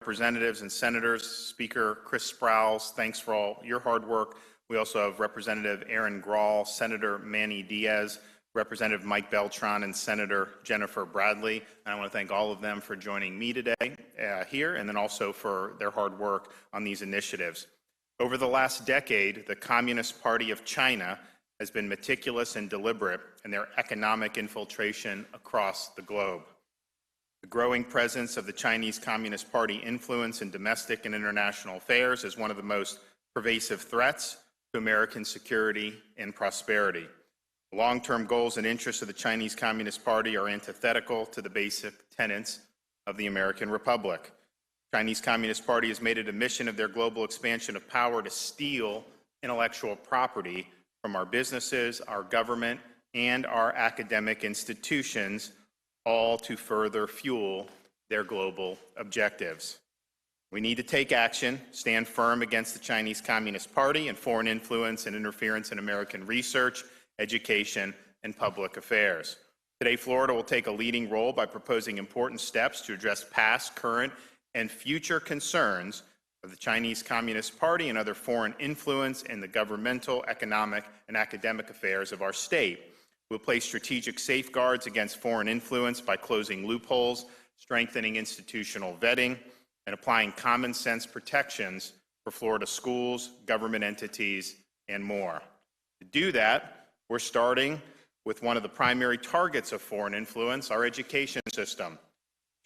Representatives and Senators, Speaker Chris Sprowls, thanks for all your hard work. We also have Representative Aaron Grawl, Senator Manny Diaz, Representative Mike Beltran, and Senator Jennifer Bradley. And I want to thank all of them for joining me today here, and then also for their hard work on these initiatives. Over the last decade, the Communist Party of China has been meticulous and deliberate in their economic infiltration across the globe. The growing presence of the Chinese Communist Party influence in domestic and international affairs is one of the most pervasive threats to American security and prosperity. The long-term goals and interests of the Chinese Communist Party are antithetical to the basic tenets of the American Republic. The Chinese Communist Party has made it a mission of their global expansion of power to steal intellectual property from our businesses, our government, and our academic institutions, all to further fuel their global objectives. We need to take action, stand firm against the Chinese Communist Party and foreign influence and interference in American research, education, and public affairs. Today, Florida will take a leading role by proposing important steps to address past, current, and future concerns of the Chinese Communist Party and other foreign influence in the governmental, economic, and academic affairs of our state. We'll place strategic safeguards against foreign influence by closing loopholes, strengthening institutional vetting, and applying common sense protections for Florida schools, government entities, and more. To do that, we're starting with one of the primary targets of foreign influence, our education system.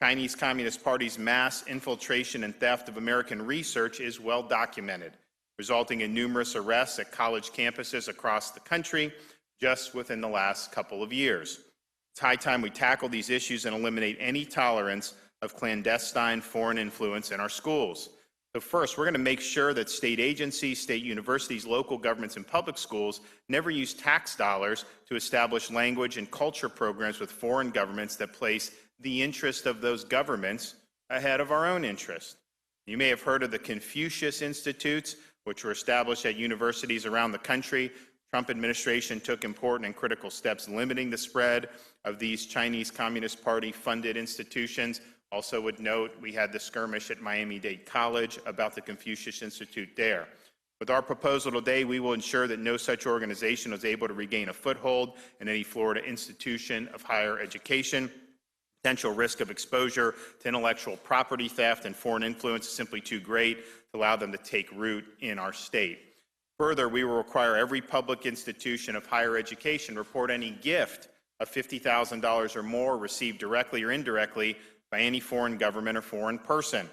Chinese Communist Party's mass infiltration and theft of American research is well documented, resulting in numerous arrests at college campuses across the country just within the last couple of years. It's high time we tackle these issues and eliminate any tolerance of clandestine foreign influence in our schools. So first, we're going to make sure that state agencies, state universities, local governments, and public schools never use tax dollars to establish language and culture programs with foreign governments that place the interest of those governments ahead of our own interest. You may have heard of the Confucius Institutes, which were established at universities around the country. Trump administration took important and critical steps limiting the spread of these Chinese Communist Party funded institutions. Also would note we had the skirmish at Miami-Dade College about the Confucius Institute there. With our proposal today, we will ensure that no such organization is able to regain a foothold in any Florida institution of higher education. Potential risk of exposure to intellectual property theft and foreign influence is simply too great to allow them to take root in our state. Further, we will require every public institution of higher education report any gift of $50,000 or more received directly or indirectly by any foreign government or foreign person.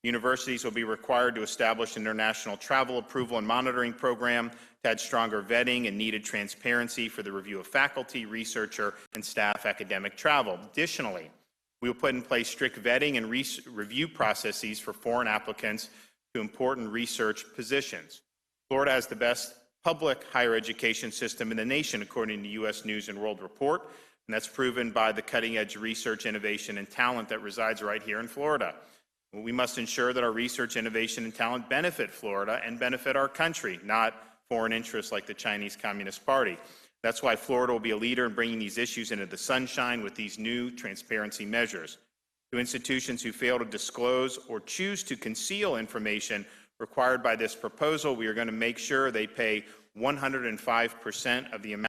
Universities will be required to establish an international travel approval and monitoring program to add stronger vetting and needed transparency for the review of faculty, researcher, and staff academic travel. Additionally, we will put in place strict vetting and review processes for foreign applicants to important research positions. Florida has the best public higher education system in the nation, according to U.S. News & World Report, and that's proven by the cutting-edge research, innovation, and talent that resides right here in Florida. We must ensure that our research, innovation, and talent benefit Florida and benefit our country, not foreign interests like the Chinese Communist Party. That's why Florida will be a leader in bringing these issues into the sunshine with these new transparency measures. To institutions who fail to disclose or choose to conceal information required by this proposal, we are going to make sure they pay 105% of the amount.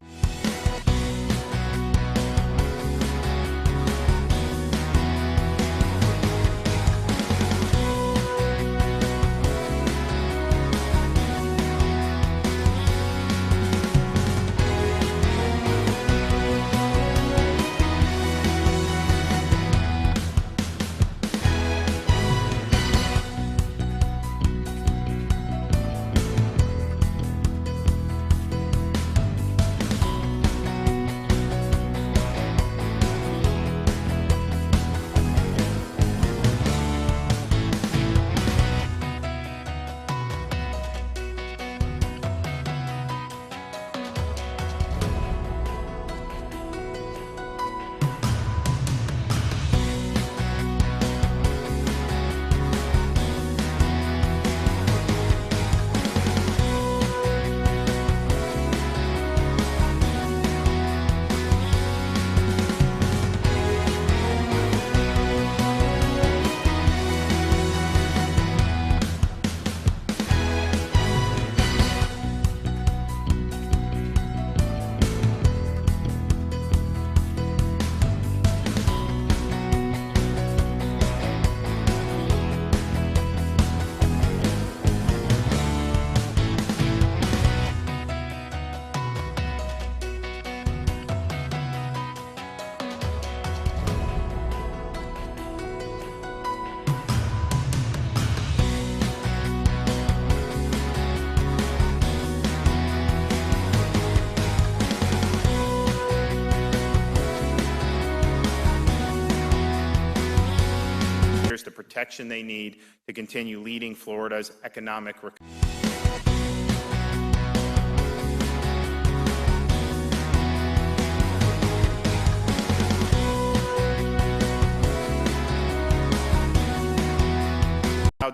protection they need to continue leading Florida's economic recovery.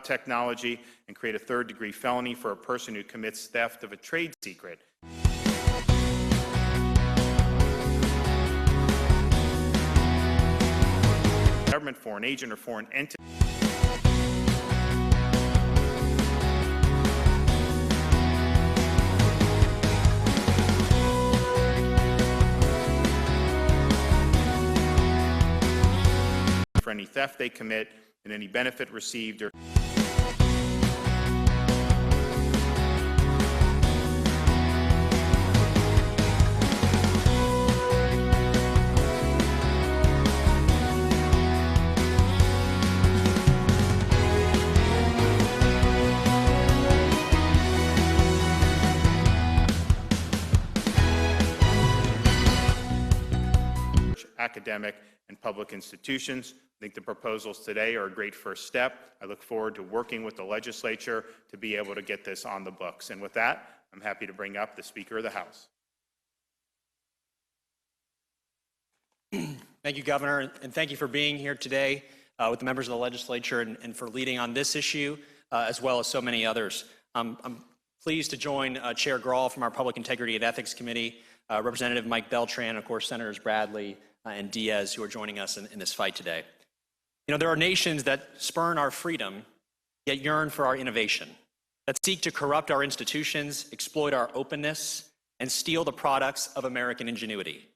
Technology and create a third-degree felony for a person who commits theft of a trade secret. Government, foreign agent, or foreign entity. For any theft they commit and any benefit received or academic and public institutions. I think the proposals today are a great first step. I look forward to working with the legislature to be able to get this on the books. And with that, I'm happy to bring up the Speaker of the House. Thank you, Governor, and thank you for being here today with the members of the legislature and for leading on this issue, as well as so many others. I'm pleased to join Chair Grahl from our Public Integrity and Ethics Committee, Representative Mike Beltran, and of course, Senators Bradley and Diaz, who are joining us in this fight today. You know, there are nations that spurn our freedom, yet yearn for our innovation, that seek to corrupt our institutions, exploit our openness, and steal the products of American ingenuity.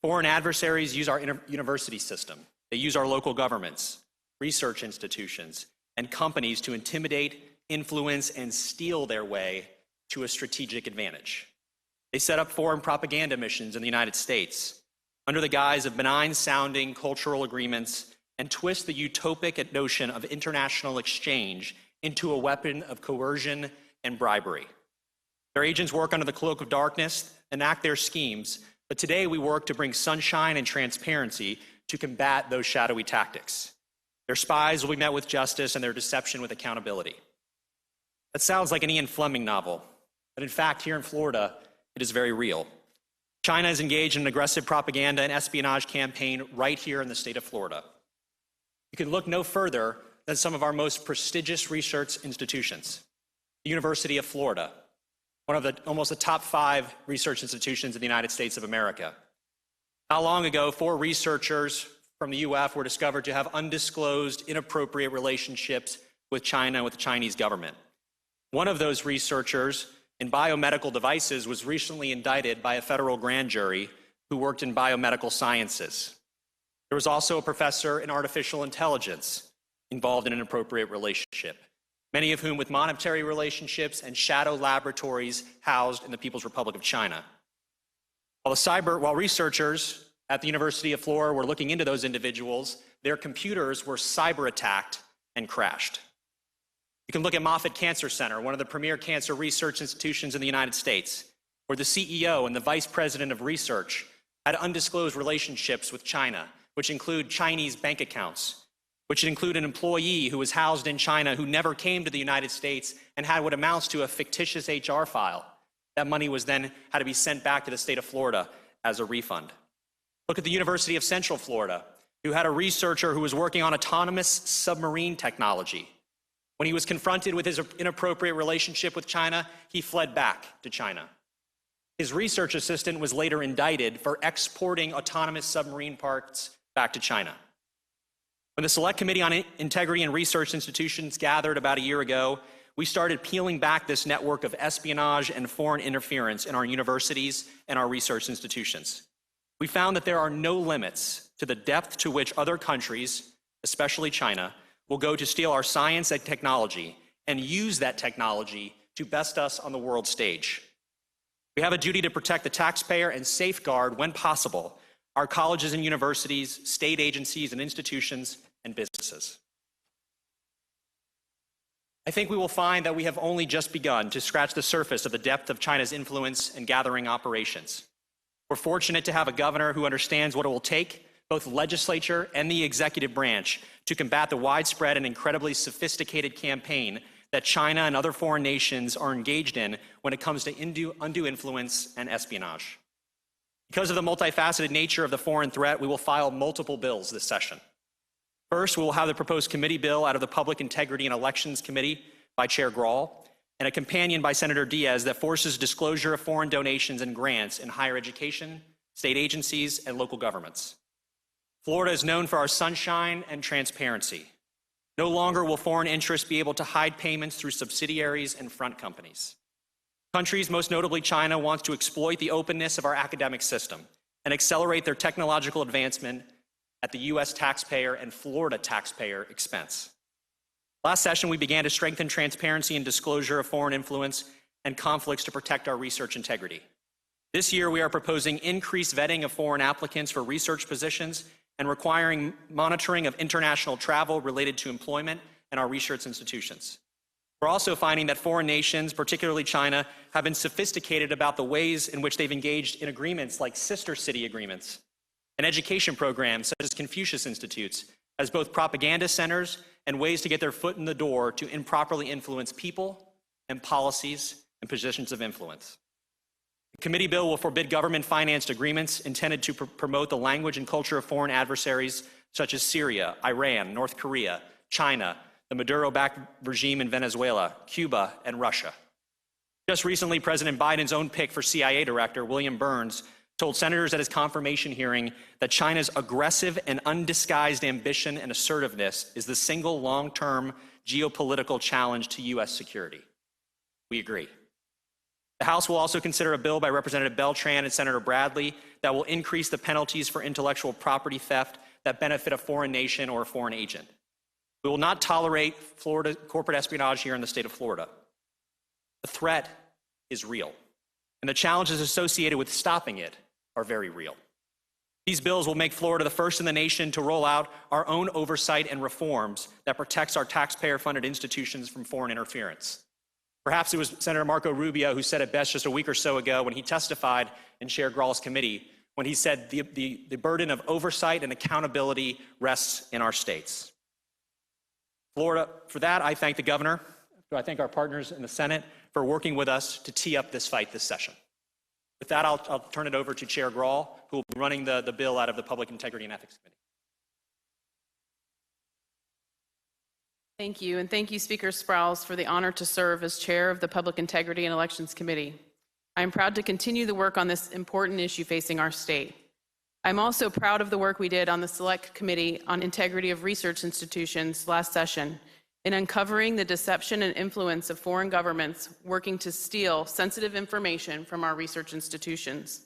Foreign adversaries use our university system. They use our local governments, research institutions, and companies to intimidate, influence, and steal their way to a strategic advantage. They set up foreign propaganda missions in the United States under the guise of benign-sounding cultural agreements and twist the utopic notion of international exchange into a weapon of coercion and bribery. Their agents work under the cloak of darkness, enact their schemes, but today we work to bring sunshine and transparency to combat those shadowy tactics. Their spies will be met with justice and their deception with accountability. That sounds like an Ian Fleming novel, but in fact, here in Florida, it is very real. China is engaged in an aggressive propaganda and espionage campaign right here in the state of Florida. You can look no further than some of our most prestigious research institutions. The University of Florida, one of almost the top 5 research institutions in the United States of America. Not long ago, 4 researchers from the UF were discovered to have undisclosed, inappropriate relationships with China and with the Chinese government. One of those researchers in biomedical devices was recently indicted by a federal grand jury who worked in biomedical sciences. There was also a professor in artificial intelligence involved in an inappropriate relationship, many of whom with monetary relationships and shadow laboratories housed in the People's Republic of China. While researchers at the University of Florida were looking into those individuals, their computers were cyber-attacked and crashed. You can look at Moffitt Cancer Center, one of the premier cancer research institutions in the United States, where the CEO and the vice president of research had undisclosed relationships with China, which include Chinese bank accounts, which include an employee who was housed in China who never came to the United States and had what amounts to a fictitious HR file. That money was then had to be sent back to the state of Florida as a refund. Look at the University of Central Florida, who had a researcher who was working on autonomous submarine technology. When he was confronted with his inappropriate relationship with China, he fled back to China. His research assistant was later indicted for exporting autonomous submarine parts back to China. When the Select Committee on Integrity and Research Institutions gathered about a year ago, we started peeling back this network of espionage and foreign interference in our universities and our research institutions. We found that there are no limits to the depth to which other countries, especially China, will go to steal our science and technology and use that technology to best us on the world stage. We have a duty to protect the taxpayer and safeguard, when possible, our colleges and universities, state agencies and institutions, and businesses. I think we will find that we have only just begun to scratch the surface of the depth of China's influence and gathering operations. We're fortunate to have a governor who understands what it will take both legislature and the executive branch, to combat the widespread and incredibly sophisticated campaign that China and other foreign nations are engaged in when it comes to undue influence and espionage. Because of the multifaceted nature of the foreign threat, we will file multiple bills this session. First, we will have the proposed committee bill out of the Public Integrity and Elections Committee by Chair Grahl, and a companion by Senator Diaz that forces disclosure of foreign donations and grants in higher education, state agencies, and local governments. Florida is known for our sunshine and transparency. No longer will foreign interests be able to hide payments through subsidiaries and front companies. Countries, most notably China, wants to exploit the openness of our academic system and accelerate their technological advancement at the U.S. taxpayer and Florida taxpayer expense. Last session, we began to strengthen transparency and disclosure of foreign influence and conflicts to protect our research integrity. This year, we are proposing increased vetting of foreign applicants for research positions and requiring monitoring of international travel related to employment in our research institutions. We're also finding that foreign nations, particularly China, have been sophisticated about the ways in which they've engaged in agreements like sister city agreements and education programs such as Confucius Institutes as both propaganda centers and ways to get their foot in the door to improperly influence people and policies and positions of influence. The committee bill will forbid government-financed agreements intended to promote the language and culture of foreign adversaries such as Syria, Iran, North Korea, China, the Maduro-backed regime in Venezuela, Cuba, and Russia. Just recently, President Biden's own pick for CIA Director, William Burns, told senators at his confirmation hearing that China's aggressive and undisguised ambition and assertiveness is the single long-term geopolitical challenge to U.S. security. We agree. The House will also consider a bill by Representative Beltran and Senator Bradley that will increase the penalties for intellectual property theft that benefit a foreign nation or a foreign agent. We will not tolerate Florida corporate espionage here in the state of Florida. The threat is real, and the challenges associated with stopping it are very real. These bills will make Florida the first in the nation to roll out our own oversight and reforms that protects our taxpayer-funded institutions from foreign interference. Perhaps it was Senator Marco Rubio who said it best just a week or so ago when he testified in Chair Grahl's committee, when he said the burden of oversight and accountability rests in our states. Florida, for that, I thank the governor. I thank our partners in the Senate for working with us to tee up this fight this session. With that, I'll turn it over to Chair Grahl, who will be running the bill out of the Public Integrity and Ethics Committee. Thank you, and thank you, Speaker Sprowls, for the honor to serve as chair of the Public Integrity and Elections Committee. I am proud to continue the work on this important issue facing our state. I'm also proud of the work we did on the Select Committee on Integrity of Research Institutions last session in uncovering the deception and influence of foreign governments working to steal sensitive information from our research institutions.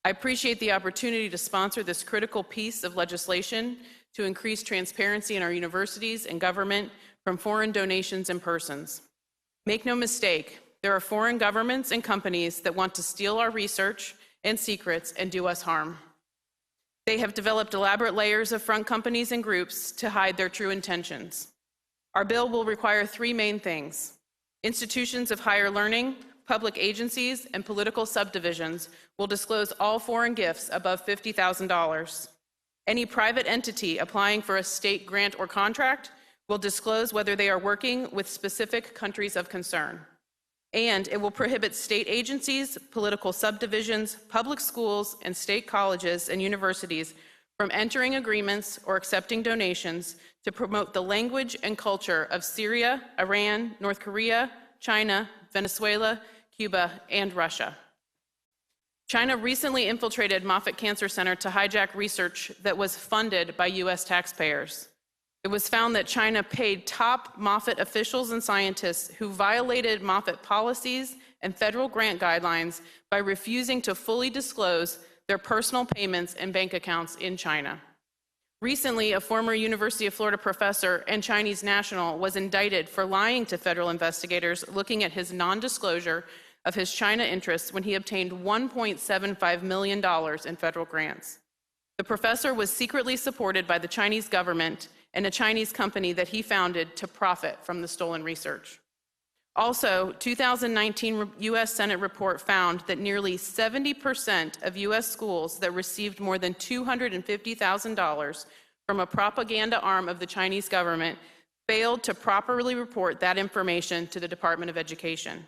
I appreciate the opportunity to sponsor this critical piece of legislation to increase transparency in our universities and government from foreign donations and persons. Make no mistake, there are foreign governments and companies that want to steal our research and secrets and do us harm. They have developed elaborate layers of front companies and groups to hide their true intentions. Our bill will require three main things. Institutions of higher learning, public agencies, and political subdivisions will disclose all foreign gifts above $50,000. Any private entity applying for a state grant or contract will disclose whether they are working with specific countries of concern. And it will prohibit state agencies, political subdivisions, public schools, and state colleges and universities from entering agreements or accepting donations to promote the language and culture of Syria, Iran, North Korea, China, Venezuela, Cuba, and Russia. China recently infiltrated Moffitt Cancer Center to hijack research that was funded by U.S. taxpayers. It was found that China paid top Moffitt officials and scientists who violated Moffitt policies and federal grant guidelines by refusing to fully disclose their personal payments and bank accounts in China. Recently, a former University of Florida professor and Chinese national was indicted for lying to federal investigators looking at his non-disclosure of his China interests when he obtained $1.75 million in federal grants. The professor was secretly supported by the Chinese government and a Chinese company that he founded to profit from the stolen research. Also, 2019 U.S. Senate report found that nearly 70% of U.S. schools that received more than $250,000 from a propaganda arm of the Chinese government failed to properly report that information to the Department of Education.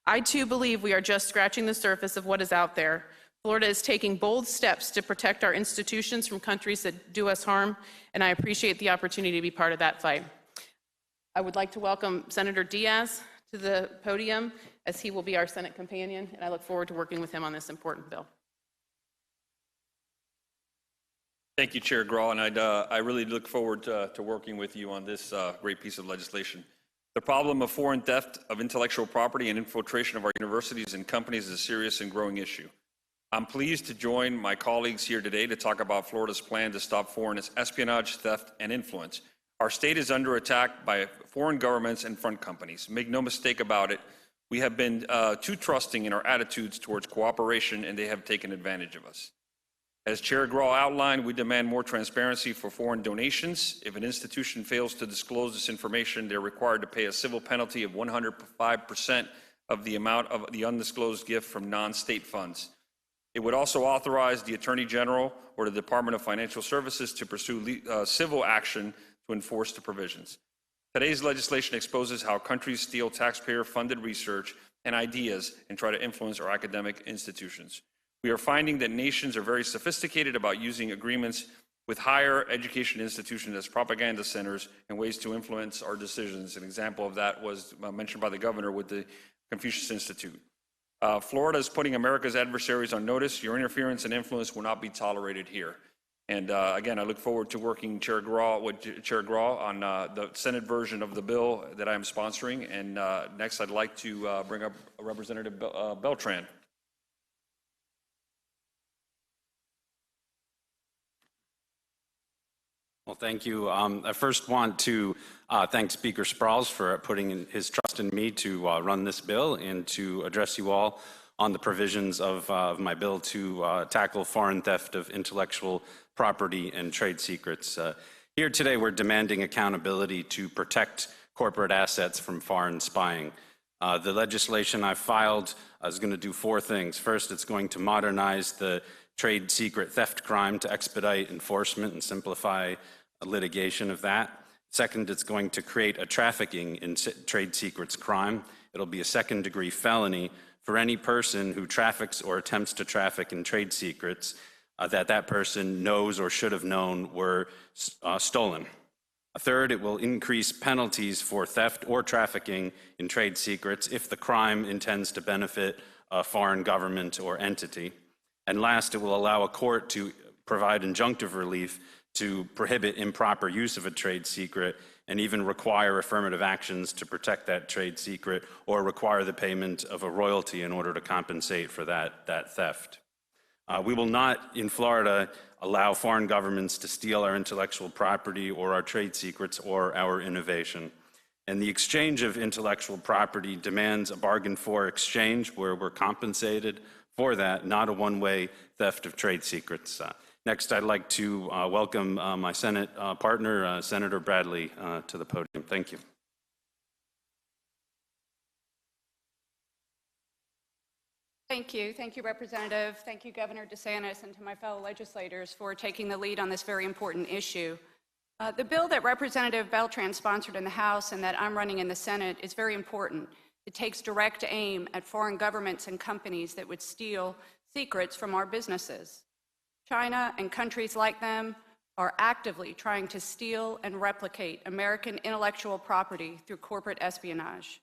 I too believe we are just scratching the surface of what is out there. Florida is taking bold steps to protect our institutions from countries that do us harm, and I appreciate the opportunity to be part of that fight. I would like to welcome Senator Diaz to the podium, as he will be our Senate companion, and I look forward to working with him on this important bill. Thank you, Chair Graw, and I really look forward to working with you on this great piece of legislation. The problem of foreign theft of intellectual property and infiltration of our universities and companies is a serious and growing issue. I'm pleased to join my colleagues here today to talk about Florida's plan to stop foreign espionage, theft, and influence. Our state is under attack by foreign governments and front companies. Make no mistake about it, we have been too trusting in our attitudes towards cooperation, and they have taken advantage of us. As Chair Graw outlined, we demand more transparency for foreign donations. If an institution fails to disclose this information, they're required to pay a civil penalty of 105% of the amount of the undisclosed gift from non-state funds. It would also authorize the Attorney General or the Department of Financial Services to pursue civil action to enforce the provisions. Today's legislation exposes how countries steal taxpayer-funded research and ideas and try to influence our academic institutions. We are finding that nations are very sophisticated about using agreements with higher education institutions as propaganda centers and ways to influence our decisions. An example of that was mentioned by the governor with the Confucius Institute. Florida is putting America's adversaries on notice. Your interference and influence will not be tolerated here. And again, I look forward to working with Chair Graw on the Senate version of the bill that I am sponsoring. And next, I'd like to bring up Representative Beltran. Well, thank you. I first want to thank Speaker Sprouls for putting his trust in me to run this bill and to address you all on the provisions of my bill to tackle foreign theft of intellectual property and trade secrets. Here today, we're demanding accountability to protect corporate assets from foreign spying. The legislation I filed is going to do four things. First, it's going to modernize the trade secret theft crime to expedite enforcement and simplify litigation of that. Second, it's going to create a trafficking in trade secrets crime. It'll be a second-degree felony for any person who traffics or attempts to traffic in trade secrets that person knows or should have known were stolen. Third, it will increase penalties for theft or trafficking in trade secrets if the crime intends to benefit a foreign government or entity. And last, it will allow a court to provide injunctive relief to prohibit improper use of a trade secret and even require affirmative actions to protect that trade secret or require the payment of a royalty in order to compensate for that theft. We will not, in Florida, allow foreign governments to steal our intellectual property or our trade secrets or our innovation. And the exchange of intellectual property demands a bargain for exchange where we're compensated for that, not a one-way theft of trade secrets. Next, I'd like to welcome my Senate partner, Senator Bradley, to the podium. Thank you. Thank you. Thank you, Representative. Thank you, Governor DeSantis, and to my fellow legislators for taking the lead on this very important issue. The bill that Representative Beltran sponsored in the House and that I'm running in the Senate is very important. It takes direct aim at foreign governments and companies that would steal secrets from our businesses. China and countries like them are actively trying to steal and replicate American intellectual property through corporate espionage.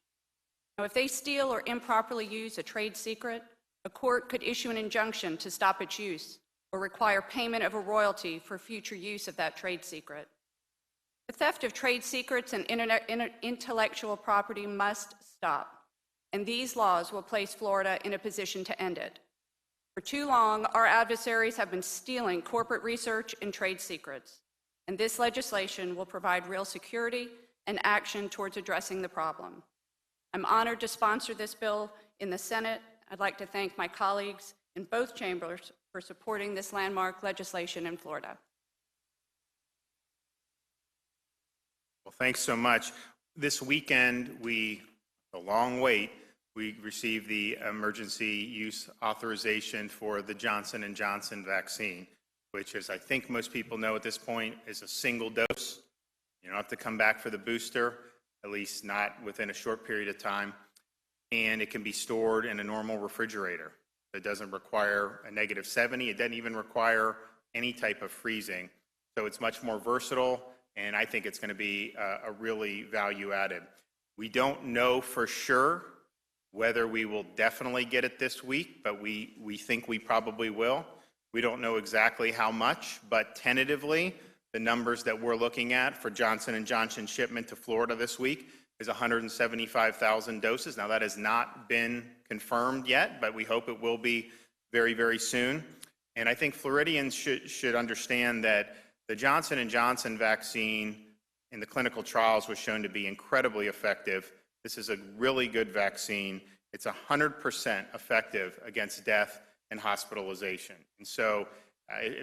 Now, if they steal or improperly use a trade secret, a court could issue an injunction to stop its use or require payment of a royalty for future use of that trade secret. The theft of trade secrets and intellectual property must stop, and these laws will place Florida in a position to end it. For too long, our adversaries have been stealing corporate research and trade secrets, and this legislation will provide real security and action towards addressing the problem. I'm honored to sponsor this bill in the Senate. I'd like to thank my colleagues in both chambers for supporting this landmark legislation in Florida. Well, thanks so much. This weekend, we a long wait, we received the emergency use authorization for the Johnson & Johnson vaccine, which, as I think most people know at this point, is a single dose. You don't have to come back for the booster, at least not within a short period of time, and it can be stored in a normal refrigerator. It doesn't require a -70. It doesn't even require any type of freezing. So it's much more versatile, and I think it's going to be a really value added. We don't know for sure whether we will definitely get it this week, but we think we probably will. We don't know exactly how much, but tentatively, the numbers that we're looking at for Johnson & Johnson shipment to Florida this week is 175,000 doses. Now, that has not been confirmed yet, but we hope it will be very, very soon. And I think Floridians should understand that the Johnson & Johnson vaccine in the clinical trials was shown to be incredibly effective. This is a really good vaccine. It's 100% effective against death and hospitalization. And so,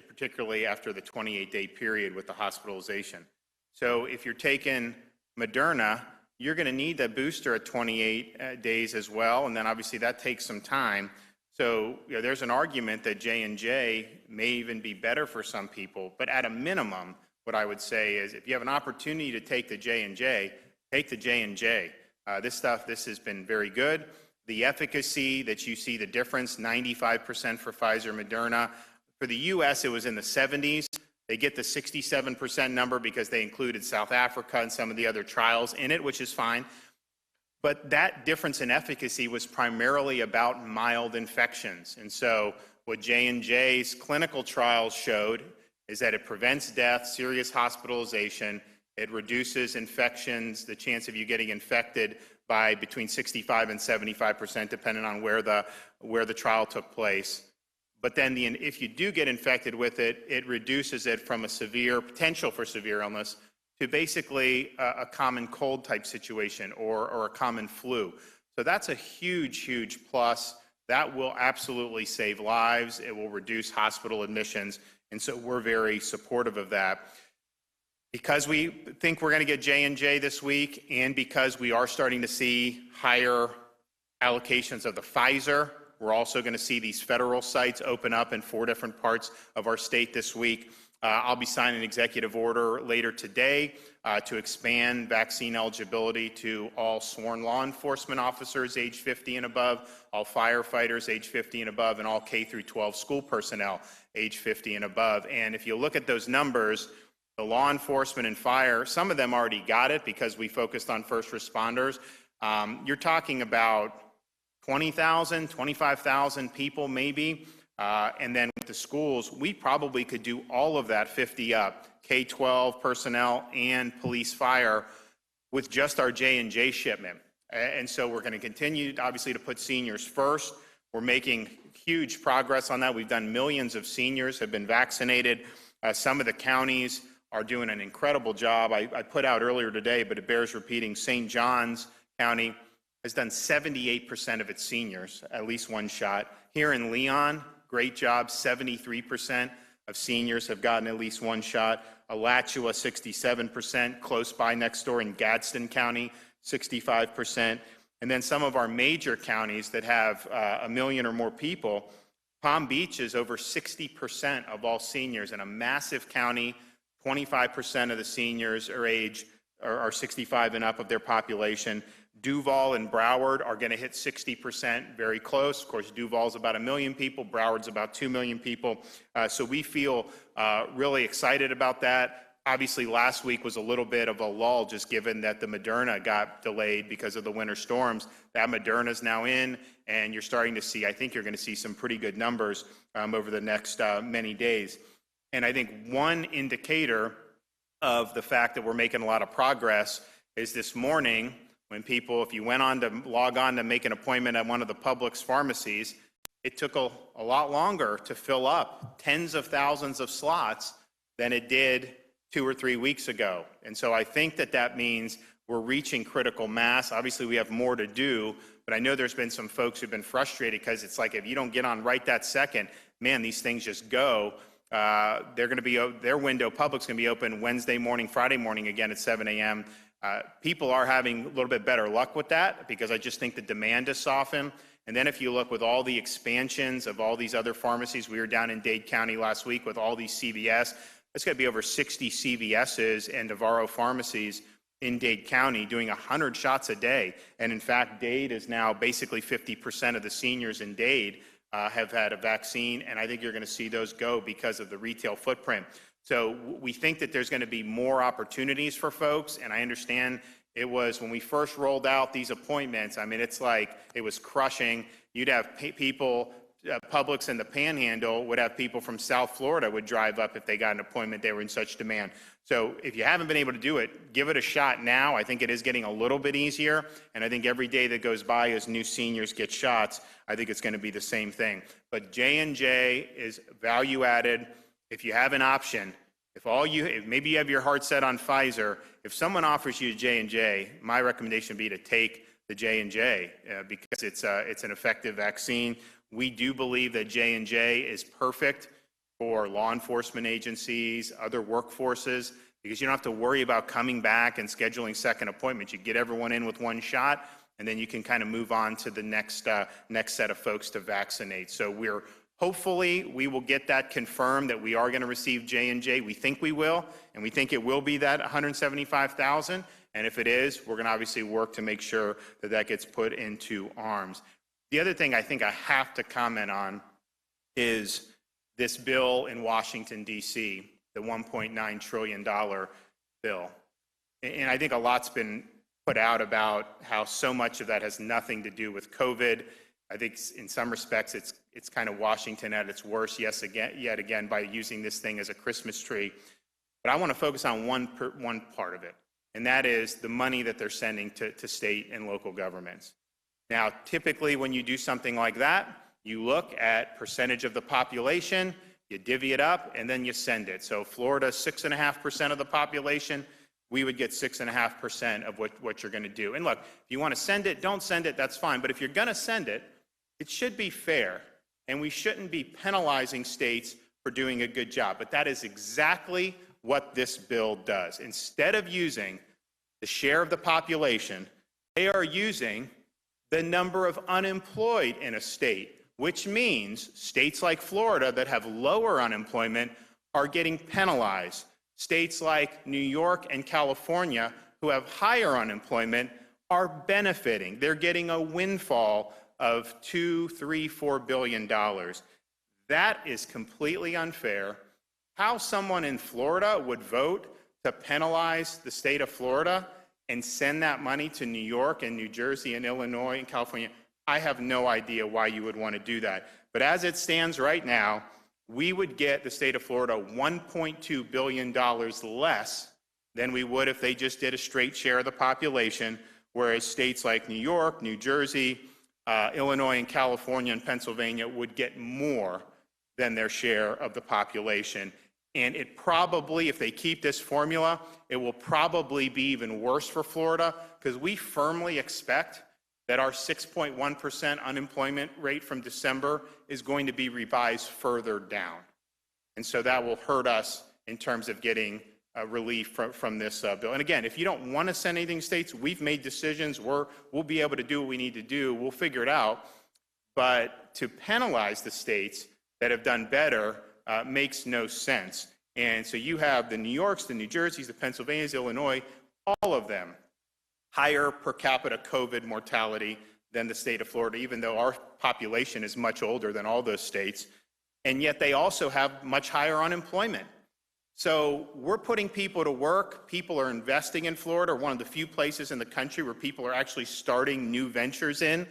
particularly after the 28-day period with the hospitalization. So if you're taking Moderna, you're going to need that booster at 28 days as well, and then obviously that takes some time. So there's an argument that J&J may even be better for some people, but at a minimum, what I would say is if you have an opportunity to take the J&J, take the J&J. This has been very good. The efficacy that you see the difference, 95% for Pfizer, Moderna. For the U.S., it was in the 70s. They get the 67% number because they included South Africa and some of the other trials in it, which is fine. But that difference in efficacy was primarily about mild infections. And so what J&J's clinical trials showed is that it prevents death, serious hospitalization. It reduces infections, the chance of you getting infected by between 65 and 75%, depending on where the trial took place. But then if you do get infected with it, it reduces it from a potential for severe illness to basically a common cold type situation or a common flu. So that's a huge, huge plus. That will absolutely save lives. It will reduce hospital admissions. And so we're very supportive of that. Because we think we're going to get J&J this week, and because we are starting to see higher allocations of the Pfizer, we're also going to see these federal sites open up in 4 different parts of our state this week. I'll be signing an executive order later today to expand vaccine eligibility to all sworn law enforcement officers age 50 and above, all firefighters age 50 and above, and all K through 12 school personnel age 50 and above. And if you look at those numbers, the law enforcement and fire, some of them already got it because we focused on first responders. You're talking about 20,000, 25,000 people maybe. And then with the schools, we probably could do all of that 50 up, K-12 personnel and police fire with just our J&J shipment. And so we're going to continue, obviously, to put seniors first. We're making huge progress on that. We've done millions of seniors have been vaccinated. Some of the counties are doing an incredible job. I put out earlier today, but it bears repeating, St. Johns County has done 78% of its seniors at least one shot. Here in Leon, great job, 73% of seniors have gotten at least one shot. Alachua, 67%, close by next door in Gadsden County, 65%. And then some of our major counties that have 1 million or more people, Palm Beach is over 60% of all seniors in a massive county. 25% of the seniors are 65 and up of their population. Duval and Broward are going to hit 60%, very close. Of course, Duval's about 1 million people. Broward's about 2 million people. So we feel really excited about that. Obviously, last week was a little bit of a lull, just given that the Moderna got delayed because of the winter storms. That Moderna's now in, and you're starting to see, I think you're going to see some pretty good numbers over the next many days. And I think one indicator of the fact that we're making a lot of progress is this morning, when people, if you went on to log on to make an appointment at one of the Publix pharmacies, it took a lot longer to fill up tens of thousands of slots than it did 2 or 3 weeks ago. And so I think that means we're reaching critical mass. Obviously, we have more to do, but I know there's been some folks who've been frustrated because it's like if you don't get on right that second, man, these things just go. They're going to be, their window, Publix, going to be open Wednesday morning, Friday morning again at 7 a.m. People are having a little bit better luck with that because I just think the demand has softened. And then if you look with all the expansions of all these other pharmacies, we were down in Dade County last week with all these CVS. It's going to be over 60 CVSs and Navarro pharmacies in Dade County doing 100 shots a day. And in fact, Dade is now basically 50% of the seniors in Dade have had a vaccine. And I think you're going to see those go because of the retail footprint. So we think that there's going to be more opportunities for folks. And I understand it was when we first rolled out these appointments, I mean, it's like it was crushing. You'd have people, Publix in the Panhandle would have people from South Florida would drive up if they got an appointment. They were in such demand. So if you haven't been able to do it, give it a shot now. I think it is getting a little bit easier. And I think every day that goes by as new seniors get shots, I think it's going to be the same thing. But J&J is value added. If you have an option, if maybe you have your heart set on Pfizer, if someone offers you J&J, my recommendation would be to take the J&J because it's an effective vaccine. We do believe that J&J is perfect for law enforcement agencies, other workforces, because you don't have to worry about coming back and scheduling second appointments. You get everyone in with one shot, and then you can kind of move on to the next set of folks to vaccinate. So hopefully we will get that confirmed that we are going to receive J&J. We think we will, and we think it will be that 175,000. And if it is, we're going to obviously work to make sure that that gets put into arms. The other thing I think I have to comment on is this bill in Washington, D.C., the $1.9 trillion bill. And I think a lot's been put out about how so much of that has nothing to do with COVID. I think in some respects it's kind of Washington at its worst, yet again, by using this thing as a Christmas tree. But I want to focus on one part of it, and that is the money that they're sending to state and local governments. Now, typically when you do something like that, you look at percentage of the population, you divvy it up, and then you send it. So Florida, 6.5% of the population, we would get 6.5% of what you're going to do. And look, if you want to send it, don't send it, that's fine. But if you're going to send it, it should be fair. And we shouldn't be penalizing states for doing a good job. But that is exactly what this bill does. Instead of using the share of the population, they are using the number of unemployed in a state, which means states like Florida that have lower unemployment are getting penalized. States like New York and California who have higher unemployment are benefiting. They're getting a windfall of $2, $3, $4 billion. That is completely unfair. How someone in Florida would vote to penalize the state of Florida and send that money to New York and New Jersey and Illinois and California, I have no idea why you would want to do that. But as it stands right now, we would get the state of Florida $1.2 billion less than we would if they just did a straight share of the population, whereas states like New York, New Jersey, Illinois and California and Pennsylvania would get more than their share of the population. And it probably, if they keep this formula, it will probably be even worse for Florida because we firmly expect that our 6.1% unemployment rate from December is going to be revised further down. And so that will hurt us in terms of getting relief from this bill. And again, if you don't want to send anything to states, we've made decisions. We'll be able to do what we need to do. We'll figure it out. But to penalize the states that have done better makes no sense. And so you have the New Yorks, the New Jerseys, the Pennsylvanias, Illinois, all of them higher per capita COVID mortality than the state of Florida, even though our population is much older than all those states. And yet they also have much higher unemployment. So we're putting people to work. People are investing in Florida, one of the few places in the country where people are actually starting new ventures in.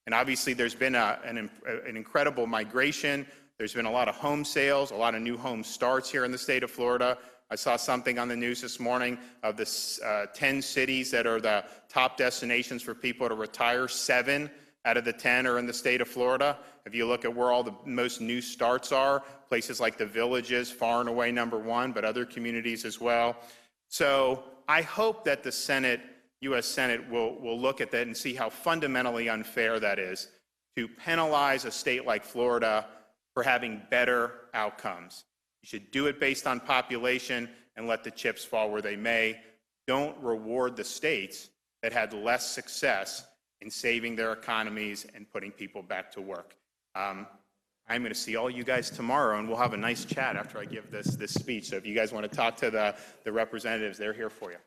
And obviously there's been an incredible migration. There's been a lot of home sales, a lot of new home starts here in the state of Florida. I saw something on the news this morning of the 10 cities that are the top destinations for people to retire. 7 out of the 10 are in the state of Florida. If you look at where all the most new starts are, places like the Villages, far and away #1, but other communities as well. So I hope that the Senate, U.S. Senate, will look at that and see how fundamentally unfair that is to penalize a state like Florida for having better outcomes. You should do it based on population and let the chips fall where they may. don't reward the states that had less success in saving their economies and putting people back to work. I'm going to see all you guys tomorrow, and we'll have a nice chat after I give this speech. So if you guys want to talk to the representatives, they're here for you.